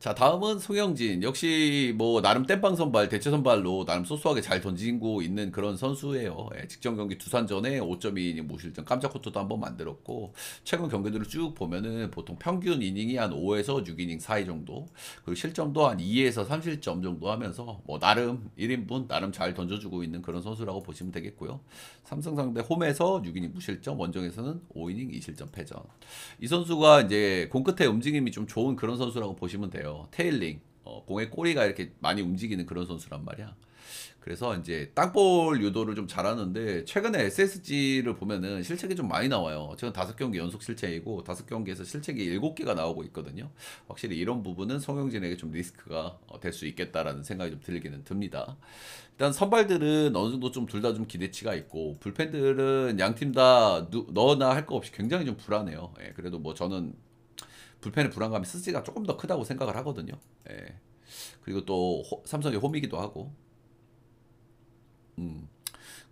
자, 다음은 송영진. 역시 뭐 나름 땜빵 선발, 대체 선발로 나름 소소하게 잘 던지고 있는 그런 선수예요. 예, 직전 경기 두산전에 5.2이닝 무실점 깜짝 코트도 한번 만들었고, 최근 경기들을 쭉 보면은 보통 평균 이닝이 한 5에서 6이닝 사이 정도, 그리고 실점도 한 2에서 3실점 정도 하면서 뭐 나름 1인분 나름 잘 던져주고 있는 그런 선수라고 보시면 되겠고요. 삼성 상대 홈에서 6이닝 무실점, 원정에서는 5이닝 2실점 패전. 이 선수가 이제 공 끝에 움직임이 좀 좋은 그런 선수라고 보시면 돼요. 테일링, 공의 꼬리가 이렇게 많이 움직이는 그런 선수란 말이야. 그래서 이제 땅볼 유도를 좀 잘하는데 최근에 SSG를 보면은 실책이 좀 많이 나와요. 지금 5경기 연속 실책이고 5경기에서 실책이 7개가 나오고 있거든요. 확실히 이런 부분은 송영진에게 좀 리스크가 될 수 있겠다라는 생각이 좀 들기는 듭니다. 일단 선발들은 어느 정도 좀 둘 다 좀 기대치가 있고 불펜들은 양 팀 다 너나 할 거 없이 굉장히 좀 불안해요. 예, 그래도 뭐 저는 불펜의 불안감이 스스가 조금 더 크다고 생각을 하거든요. 예. 그리고 또 삼성이 홈이기도 하고.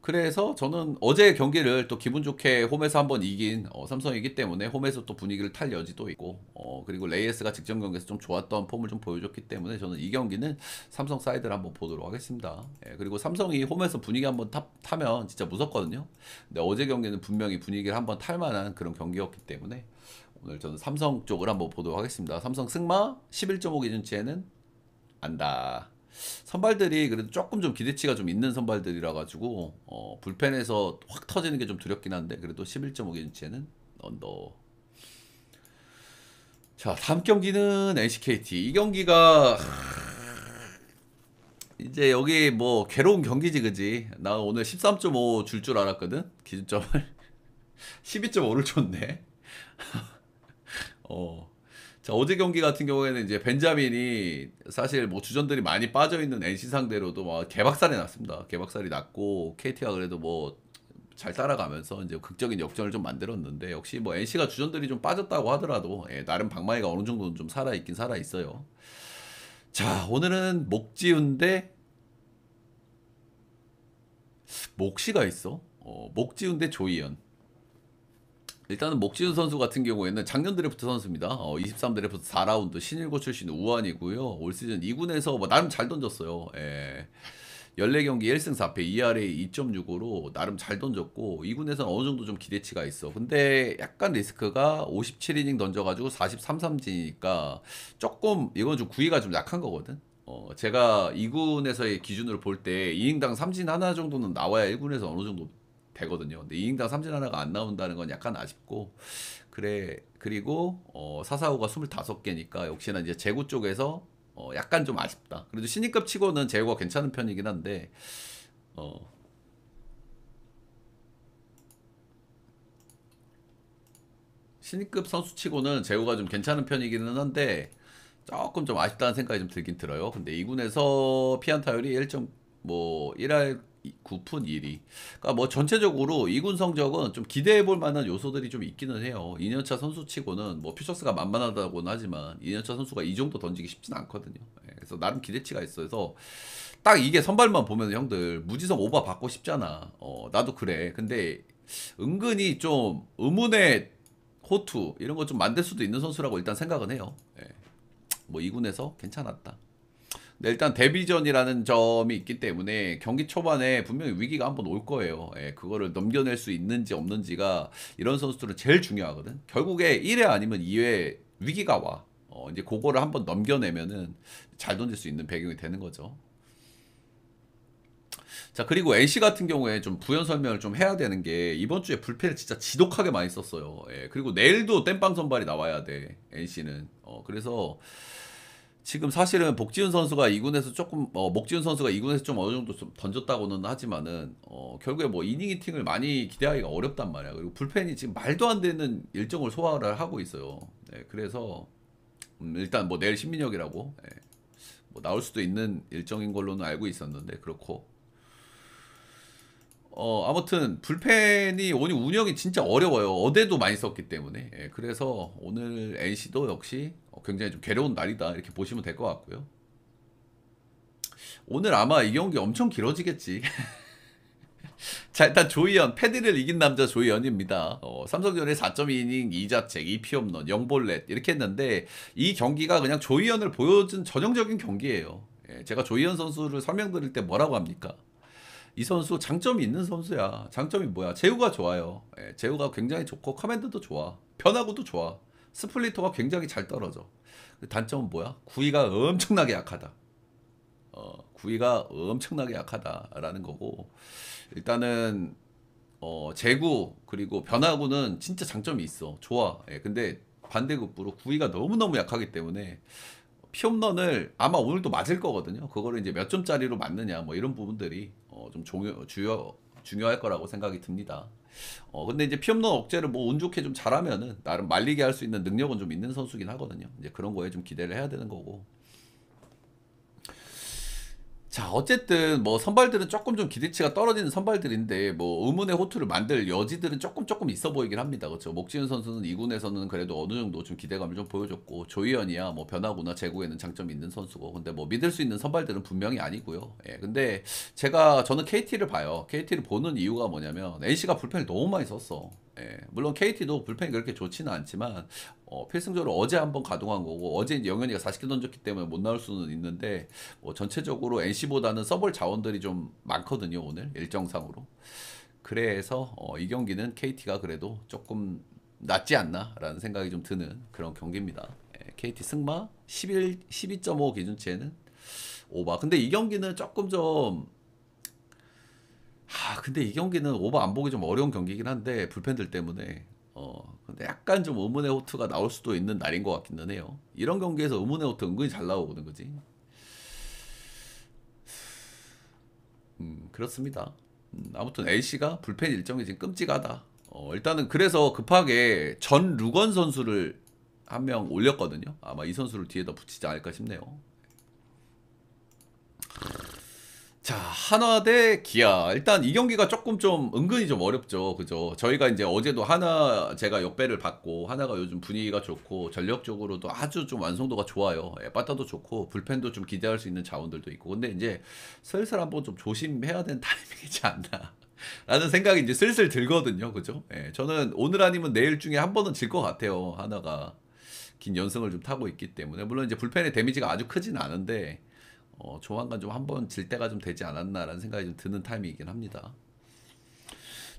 그래서 저는 어제 경기를 또 기분 좋게 홈에서 한번 이긴 삼성이기 때문에 홈에서 또 분위기를 탈 여지도 있고 그리고 레이에스가 직전 경기에서 좀 좋았던 폼을 좀 보여줬기 때문에 저는 이 경기는 삼성 사이드를 한번 보도록 하겠습니다. 예, 그리고 삼성이 홈에서 분위기 한번 타면 진짜 무섭거든요. 근데 어제 경기는 분명히 분위기를 한번 탈 만한 그런 경기였기 때문에 오늘 저는 삼성 쪽을 한번 보도록 하겠습니다. 삼성 승마 11.5 기준치에는 안다. 선발들이 그래도 조금 좀 기대치가 좀 있는 선발들이라 가지고 불펜에서 확 터지는 게 좀 두렵긴 한데 그래도 11.5 기준치에는 언더. 자, 다음 경기는 NCKT. 이 경기가 이제 여기 뭐 괴로운 경기지 그지? 나 오늘 13.5 줄 알았거든. 기준점을 12.5를 줬네. 어. 자, 어제 경기 같은 경우에는 이제 벤자민이 사실 뭐 주전들이 많이 빠져 있는 NC 상대로도 막 개박살이 났습니다. 개박살이 났고 KT가 그래도 뭐 잘 따라가면서 이제 극적인 역전을 좀 만들었는데 역시 뭐 NC가 주전들이 좀 빠졌다고 하더라도 나름 방망이가 어느 정도는 좀 살아 있긴 살아 있어요. 자, 오늘은 목지훈 대 목시가 있어. 목지훈 대 조이현. 일단은 목지훈 선수 같은 경우에는 작년 드래프트 선수입니다. 23 드래프트 4라운드 신일고 출신 우완이고요. 올 시즌 2군에서 뭐 나름 잘 던졌어요. 예. 14경기 1승 4패 ERA 2.65로 나름 잘 던졌고 2군에서는 어느 정도 좀 기대치가 있어. 근데 약간 리스크가 57이닝 던져가지고 43 삼진이니까 조금 이건 좀 구위가 좀 약한 거거든. 제가 2군에서의 기준으로 볼 때 2인당 삼진 하나 정도는 나와야 1군에서 어느 정도 되거든요. 근데 2인당 삼진 하나가 안 나온다는 건 약간 아쉽고 그래. 그리고 사사구가 25개니까 역시나 이제 제구 쪽에서 약간 좀 아쉽다. 그래도 신인급 치고는 제구가 괜찮은 편이긴 한데 어, 신인급 선수 치고는 제구가 좀 괜찮은 편이기는 한데 조금 좀 아쉽다는 생각이 좀 들긴 들어요. 근데 2군에서 피안타율이 1할 9푼 1위. 그러니까 뭐 전체적으로 2군 성적은 좀 기대해 볼 만한 요소들이 좀 있기는 해요. 2년차 선수 치고는 뭐 퓨처스가 만만하다고는 하지만 2년차 선수가 이 정도 던지기 쉽진 않거든요. 그래서 나름 기대치가 있어서 딱 이게 선발만 보면 형들 무지성 오버 받고 싶잖아. 나도 그래. 근데 은근히 좀 의문의 호투 이런 거 좀 만들 수도 있는 선수라고 일단 생각은 해요. 뭐 2군에서 괜찮았다. 네, 일단 데뷔전이라는 점이 있기 때문에 경기 초반에 분명히 위기가 한번 올 거예요. 그거를 넘겨낼 수 있는지 없는지가 이런 선수들은 제일 중요하거든. 결국에 1회 아니면 2회 위기가 와. 이제 그거를 한번 넘겨내면은 잘 던질 수 있는 배경이 되는 거죠. 자, 그리고 NC 같은 경우에 좀 부연 설명을 좀 해야 되는 게 이번 주에 불펜을 진짜 지독하게 많이 썼어요. 그리고 내일도 땜빵 선발이 나와야 돼. NC는. 그래서 지금 사실은 복지훈 선수가 2군에서 조금 목지훈 선수가 2군에서 좀 어느 정도 좀 던졌다고는 하지만은 결국에 뭐 이닝 히팅을 많이 기대하기가 어렵단 말이야. 그리고 불펜이 지금 말도 안 되는 일정을 소화를 하고 있어요. 그래서 일단 뭐 내일 신민혁이라고 뭐 나올 수도 있는 일정인 걸로는 알고 있었는데 그렇고 아무튼 불펜이 오늘 운영이 진짜 어려워요. 어제도 많이 썼기 때문에. 그래서 오늘 NC도 역시 굉장히 좀 괴로운 날이다 이렇게 보시면 될 것 같고요. 오늘 아마 이 경기 엄청 길어지겠지. 자, 일단 조이현, 패디를 이긴 남자 조이현입니다. 삼성전에 4.2이닝 2자책 2피홈런 0볼넷 이렇게 했는데 이 경기가 그냥 조이현을 보여준 전형적인 경기예요. 예, 제가 조이현 선수를 설명드릴 때 뭐라고 합니까? 이 선수 장점이 있는 선수야. 장점이 뭐야? 제구가 좋아요. 예, 제구가 굉장히 좋고 커맨드도 좋아. 변화구도 좋아. 스플리터가 굉장히 잘 떨어져. 단점은 뭐야? 구위가 엄청나게 약하다. 구위가 엄청나게 약하다라는 거고, 일단은 제구 그리고 변화구는 진짜 장점이 있어. 좋아. 예, 근데 반대급부로 구위가 너무너무 약하기 때문에 피홈런을 아마 오늘도 맞을 거거든요. 그거를 이제 몇 점짜리로 맞느냐 뭐 이런 부분들이 좀 중요할 거라고 생각이 듭니다. 근데 이제 피홈런 억제를 뭐 운 좋게 좀 잘하면은 나름 말리게 할 수 있는 능력은 좀 있는 선수긴 하거든요. 이제 그런 거에 좀 기대를 해야 되는 거고. 자, 어쨌든 뭐 선발들은 조금 좀 기대치가 떨어지는 선발들인데 뭐 의문의 호투를 만들 여지들은 조금 있어 보이긴 합니다. 그렇죠. 목지훈 선수는 2군에서는 그래도 어느 정도 좀 기대감을 좀 보여줬고, 조희연이야 뭐 변화구나 제구에는 장점이 있는 선수고, 근데 뭐 믿을 수 있는 선발들은 분명히 아니고요. 예, 근데 저는 KT를 봐요. KT를 보는 이유가 뭐냐면 NC가 불펜을 너무 많이 썼어. 예, 물론 KT도 불펜이 그렇게 좋지는 않지만 필승적으로 어제 한번 가동한 거고, 어제 이제 영현이가 40개 던졌기 때문에 못 나올 수는 있는데 전체적으로 NC보다는 써볼 자원들이 좀 많거든요, 오늘 일정상으로. 그래서 이 경기는 KT가 그래도 조금 낫지 않나라는 생각이 좀 드는 그런 경기입니다. 예, KT 승마 12.5 기준치에는 오바. 근데 이 경기는 조금 좀 근데 이 경기는 오버 안 보기 좀 어려운 경기긴 한데 불펜들 때문에 근데 약간 좀 의문의 호투가 나올 수도 있는 날인 것 같기는 해요. 이런 경기에서 의문의 호투 은근히 잘 나오거든, 그지? 그렇습니다. 아무튼 LC가 불펜 일정이 지금 끔찍하다. 일단은 그래서 급하게 전 루건 선수를 한 명 올렸거든요. 아마 이 선수를 뒤에다 붙이지 않을까 싶네요. 자, 한화 대 기아. 일단 이 경기가 조금 좀 은근히 좀 어렵죠. 그죠? 저희가 이제 어제도 하나 제가 역배를 받고, 하나가 요즘 분위기가 좋고 전력적으로도 아주 좀 완성도가 좋아요. 빠따도 좋고 불펜도 좀 기대할 수 있는 자원들도 있고. 근데 이제 슬슬 한번 좀 조심해야 되는 타이밍이지 않나. 라는 생각이 이제 슬슬 들거든요. 그죠? 예, 저는 오늘 아니면 내일 중에 한 번은 질 것 같아요. 하나가 긴 연승을 좀 타고 있기 때문에. 물론 이제 불펜의 데미지가 아주 크진 않은데 조만간 좀 한번 질 때가 좀 되지 않았나라는 생각이 좀 드는 타임이긴 합니다.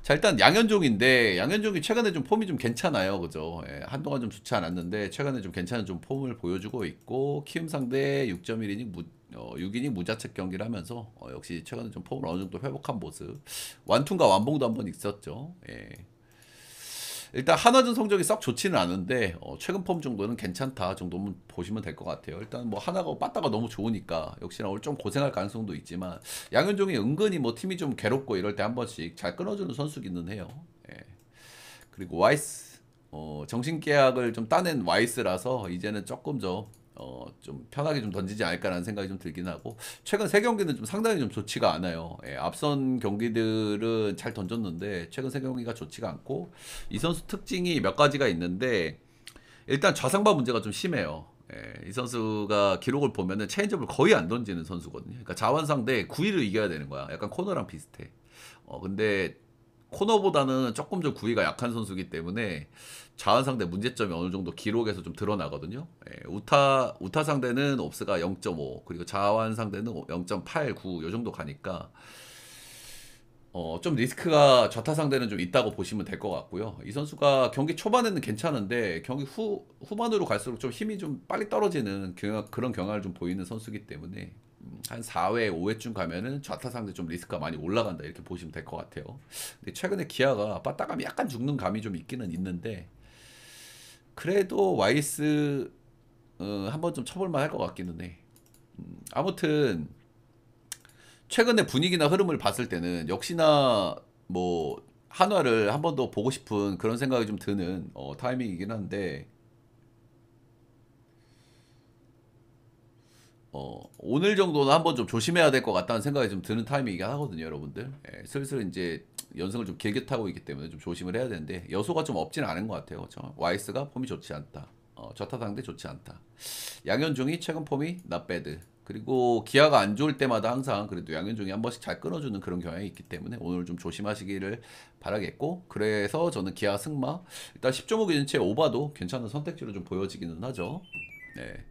자, 일단 양현종인데 양현종이 최근에 좀 폼이 좀 괜찮아요. 그죠? 예, 한동안 좀 좋지 않았는데 최근에 좀 괜찮은 좀 폼을 보여주고 있고, 키움 상대 6.1이닝 6이닝 무자책 경기를 하면서 역시 최근에 좀 폼을 어느 정도 회복한 모습. 완투과 완봉도 한번 있었죠. 예. 일단 한화전 성적이 썩 좋지는 않은데 최근 폼 정도는 괜찮다 정도면 보시면 될 것 같아요. 일단 뭐 하나가 빠따가 너무 좋으니까 역시나 오늘 좀 고생할 가능성도 있지만, 양현종이 은근히 뭐 팀이 좀 괴롭고 이럴 때 한 번씩 잘 끊어주는 선수기는 해요. 예. 그리고 와이스 정신 계약을 좀 따낸 와이스라서 이제는 조금 좀 편하게 좀 던지지 않을까라는 생각이 좀 들긴 하고, 최근 세 경기는 좀 상당히 좀 좋지가 않아요. 예, 앞선 경기들은 잘 던졌는데 최근 세 경기가 좋지가 않고, 이 선수 특징이 몇 가지가 있는데 일단 좌상바 문제가 좀 심해요. 예, 이 선수가 기록을 보면은 체인지업을 거의 안 던지는 선수거든요. 그러니까 자원 상대 9위를 이겨야 되는 거야. 약간 코너랑 비슷해. 근데 코너보다는 조금 좀 구위가 약한 선수이기 때문에 자원 상대 문제점이 어느 정도 기록에서 좀 드러나거든요. 예, 우타 상대는 옵스가 0.5, 그리고 자원 상대는 0.89 요 정도 가니까 좀 리스크가 좌타 상대는 좀 있다고 보시면 될 것 같고요. 이 선수가 경기 초반에는 괜찮은데 경기 후반으로 갈수록 좀 힘이 좀 빨리 떨어지는 그런 경향을 좀 보이는 선수이기 때문에 한 4회, 5회쯤 가면은 좌타 상대 좀 리스크가 많이 올라간다 이렇게 보시면 될 것 같아요. 근데 최근에 기아가 빠따감이 약간 죽는 감이 좀 있기는 있는데, 그래도 와이스 한번 좀 쳐볼만 할 것 같기는 해. 아무튼 최근의 분위기나 흐름을 봤을 때는 역시나 뭐 한화를 한 번 더 보고 싶은 그런 생각이 좀 드는 타이밍이긴 한데, 오늘 정도는 한번 좀 조심해야 될 것 같다는 생각이 좀 드는 타이밍이긴 하거든요, 여러분들. 예, 슬슬 이제 연승을 좀 길게 타고 있기 때문에 좀 조심을 해야 되는데 여소가 좀 없지는 않은 것 같아요. 그렇죠? 와이스가 폼이 좋지 않다. 저타 상대 좋지 않다. 양현종이 최근 폼이 not bad. 그리고 기아가 안 좋을 때마다 항상 그래도 양현종이 한 번씩 잘 끊어주는 그런 경향이 있기 때문에 오늘 좀 조심하시기를 바라겠고, 그래서 저는 기아 승마 일단 10.5 기준치에 오바도 괜찮은 선택지로 좀 보여지기는 하죠. 네.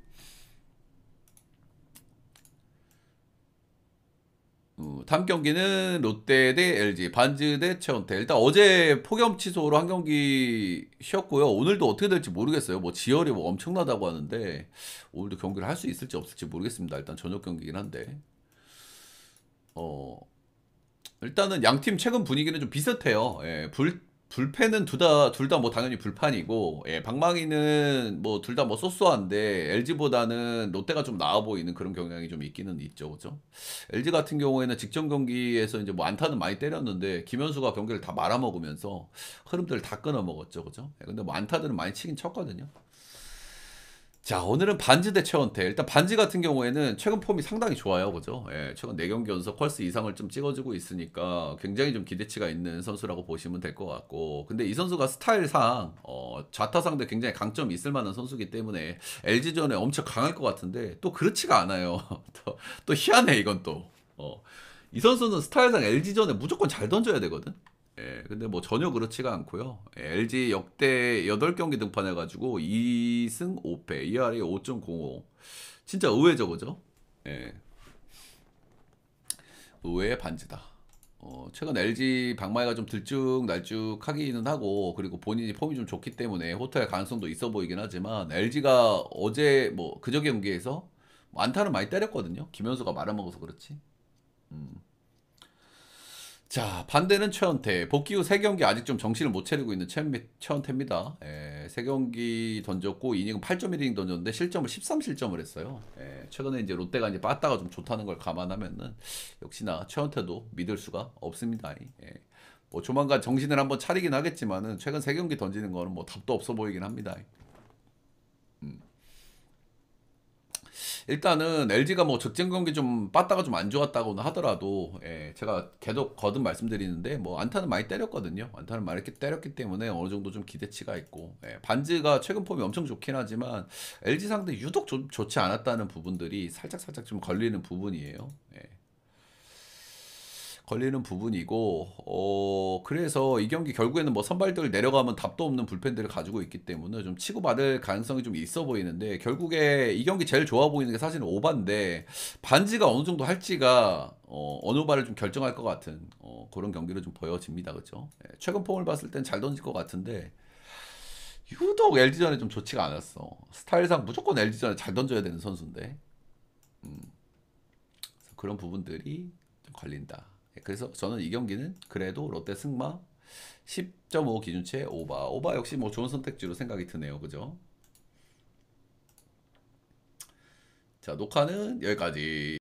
다음 경기는 롯데 대 LG, 반즈 대 최원태. 일단 어제 폭염 취소로 한 경기 쉬었고요. 오늘도 어떻게 될지 모르겠어요. 뭐 지열이 뭐 엄청나다고 하는데 오늘도 경기를 할 수 있을지 없을지 모르겠습니다. 일단 저녁 경기긴 한데. 어, 일단은 양 팀 최근 분위기는 좀 비슷해요. 예, 불펜은 둘다 뭐 당연히 불판이고, 예, 방망이는 뭐 둘 다 뭐 쏘쏘한데 LG보다는 롯데가 좀 나아 보이는 그런 경향이 좀 있기는 있죠, 그죠? LG 같은 경우에는 직전 경기에서 이제 뭐 안타는 많이 때렸는데 김현수가 경기를 다 말아먹으면서 흐름들을 다 끊어 먹었죠, 그죠? 예, 근데 뭐 안타들은 많이 치긴 쳤거든요. 자, 오늘은 반지 대 최원태. 일단 반지 같은 경우에는 최근 폼이 상당히 좋아요. 그죠? 예, 최근 4경기 연속 펄스 이상을 좀 찍어주고 있으니까 굉장히 좀 기대치가 있는 선수라고 보시면 될 것 같고. 근데 이 선수가 스타일상, 좌타 상대 굉장히 강점이 있을 만한 선수이기 때문에 LG전에 엄청 강할 것 같은데 또 그렇지가 않아요. 또 희한해, 이건 또. 이 선수는 스타일상 LG전에 무조건 잘 던져야 되거든? 예, 근데 뭐 전혀 그렇지가 않고요. 예, LG 역대 8경기 등판해가지고 2승 5패, ERA 5.05. 진짜 의외죠, 그죠? 예, 의외의 반지다. 최근 LG 방망이가 좀 들쭉날쭉하기는 하고, 그리고 본인이 폼이 좀 좋기 때문에 호투할 가능성도 있어 보이긴 하지만, LG가 어제 뭐 그저 경기에서 뭐 안타는 많이 때렸거든요. 김현수가 말아먹어서 그렇지. 자, 반대는 최원태. 복귀 후 3경기 아직 좀 정신을 못 차리고 있는 최원태입니다. 3경기 던졌고, 이닝은 8.1이닝 던졌는데, 실점을 13실점을 했어요. 최근에 이제 롯데가 이제 빠따가 좀 좋다는 걸 감안하면은, 역시나 최원태도 믿을 수가 없습니다. 뭐, 조만간 정신을 한번 차리긴 하겠지만은, 최근 3경기 던지는 거는 뭐, 답도 없어 보이긴 합니다. 일단은 LG가 뭐 적정 경기 좀 빠따가 좀 안 좋았다고는 하더라도, 예, 제가 계속 거듭 말씀드리는데 뭐 안타는 많이 때렸거든요. 안타는 많이 때렸기 때문에 어느 정도 좀 기대치가 있고, 예, 반즈가 최근 폼이 엄청 좋긴 하지만 LG 상대 유독 좋지 않았다는 부분들이 살짝 좀 걸리는 부분이에요. 예. 걸리는 부분이고, 그래서 이 경기 결국에는 뭐 선발들 내려가면 답도 없는 불펜들을 가지고 있기 때문에 좀 치고받을 가능성이 좀 있어 보이는데, 결국에 이 경기 제일 좋아 보이는 게 사실은 오바인데, 반지가 어느 정도 할지가 어느 바를 좀 결정할 것 같은 그런 경기로 좀 보여집니다. 그죠? 예, 최근 폼을 봤을 땐 잘 던질 것 같은데 유독 LG전에 좀 좋지가 않았어. 스타일상 무조건 LG전에 잘 던져야 되는 선수인데 그런 부분들이 좀 걸린다. 그래서 저는 이 경기는 그래도 롯데 승마 10.5 기준치의 오바 역시 뭐 좋은 선택지로 생각이 드네요. 그죠? 자, 녹화는 여기까지.